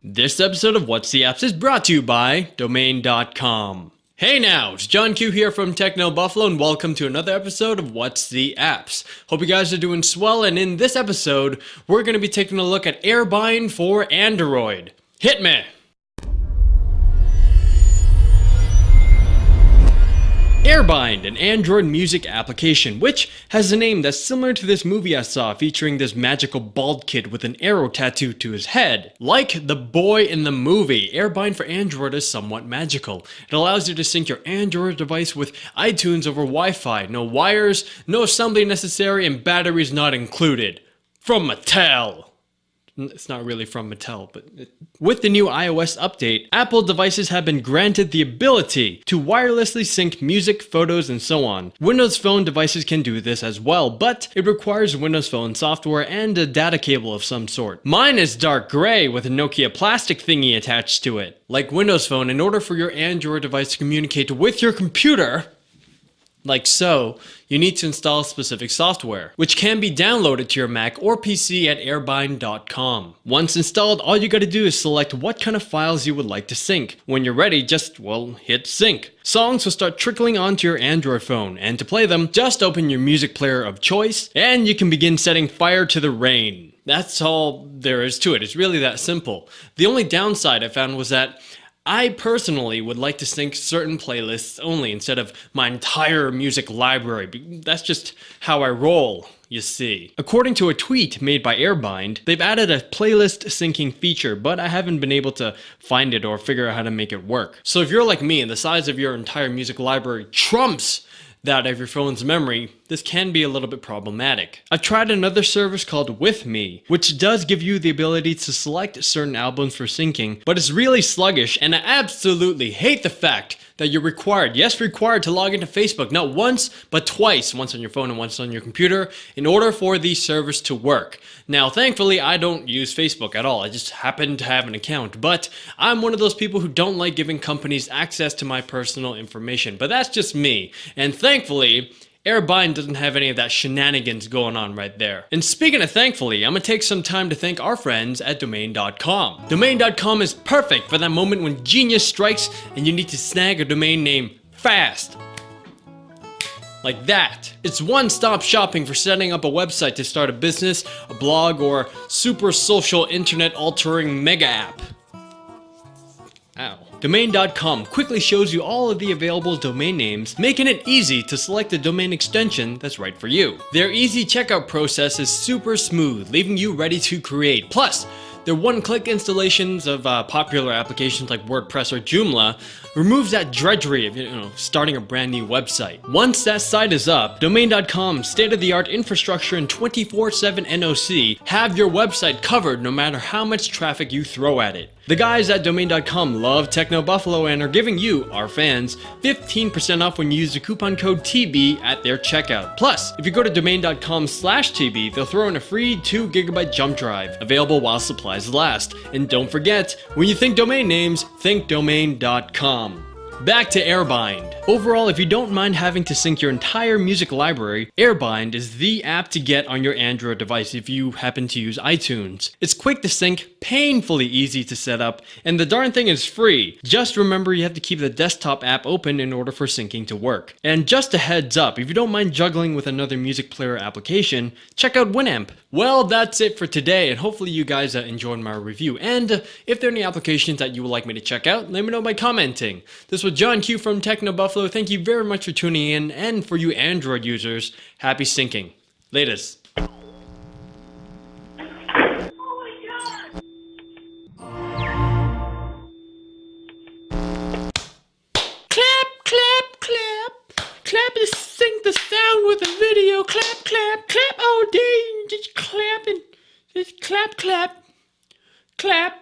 This episode of What's the Apps is brought to you by Domain.com. Hey now, it's John Q here from Techno Buffalo and welcome to another episode of What's the Apps. Hope you guys are doing swell, and in this episode, we're going to be taking a look at Airbind for Android. Hit me! Airbind, an Android music application, which has a name that's similar to this movie I saw featuring this magical bald kid with an arrow tattooed to his head. Like the boy in the movie, Airbind for Android is somewhat magical. It allows you to sync your Android device with iTunes over Wi-Fi. No wires, no assembly necessary, and batteries not included. From Mattel. It's not really from Mattel, but with the new iOS update, Apple devices have been granted the ability to wirelessly sync music, photos, and so on. Windows Phone devices can do this as well, but it requires Windows Phone software and a data cable of some sort. Mine is dark gray with a Nokia plastic thingy attached to it. Like Windows Phone, in order for your Android device to communicate with your computer, like so, you need to install specific software, which can be downloaded to your Mac or PC at airbind.com. Once installed, all you gotta do is select what kind of files you would like to sync. When you're ready, just, hit sync. Songs will start trickling onto your Android phone, and to play them, just open your music player of choice, and you can begin setting fire to the rain. That's all there is to it. It's really that simple. The only downside I found was that I personally would like to sync certain playlists only instead of my entire music library. That's just how I roll, you see. According to a tweet made by Airbind, they've added a playlist syncing feature, but I haven't been able to find it or figure out how to make it work. So if you're like me and the size of your entire music library trumps that of your phone's memory, this can be a little bit problematic. I've tried another service called With Me, which does give you the ability to select certain albums for syncing, but it's really sluggish, and I absolutely hate the fact that you're required to log into Facebook, not once, but twice, once on your phone and once on your computer, in order for the service to work. Now, thankfully, I don't use Facebook at all. I just happen to have an account, but I'm one of those people who don't like giving companies access to my personal information, but that's just me, and thankfully, Airbind doesn't have any of that shenanigans going on right there. And speaking of thankfully, I'm gonna take some time to thank our friends at Domain.com. Domain.com is perfect for that moment when genius strikes and you need to snag a domain name fast. Like that. It's one-stop shopping for setting up a website to start a business, a blog, or super social internet-altering mega app. Ow. Domain.com quickly shows you all of the available domain names, making it easy to select the domain extension that's right for you. Their easy checkout process is super smooth, leaving you ready to create. Plus, their one-click installations of popular applications like WordPress or Joomla removes that drudgery of, starting a brand new website. Once that site is up, Domain.com's state-of-the-art infrastructure and 24/7 NOC have your website covered no matter how much traffic you throw at it. The guys at Domain.com love Techno Buffalo and are giving you, our fans, 15% off when you use the coupon code TB at their checkout. Plus, if you go to Domain.com/TB, they'll throw in a free 2 GB jump drive, available while supplies last. And don't forget, when you think domain names, think Domain.com. Back to Airbind. Overall, if you don't mind having to sync your entire music library, Airbind is the app to get on your Android device if you happen to use iTunes. It's quick to sync, painfully easy to set up, and the darn thing is free. Just remember you have to keep the desktop app open in order for syncing to work. And just a heads up, if you don't mind juggling with another music player application, check out Winamp. Well, that's it for today, and hopefully you guys enjoyed my review. And if there are any applications that you would like me to check out, let me know by commenting. This was John Q from Techno Buffalo. Thank you very much for tuning in, and for you Android users, happy syncing. Latest. Clap, clap, clap. Clap to sync the sound with the video. Clap, clap, clap all day. Just clapping. Just clap, clap. Clap.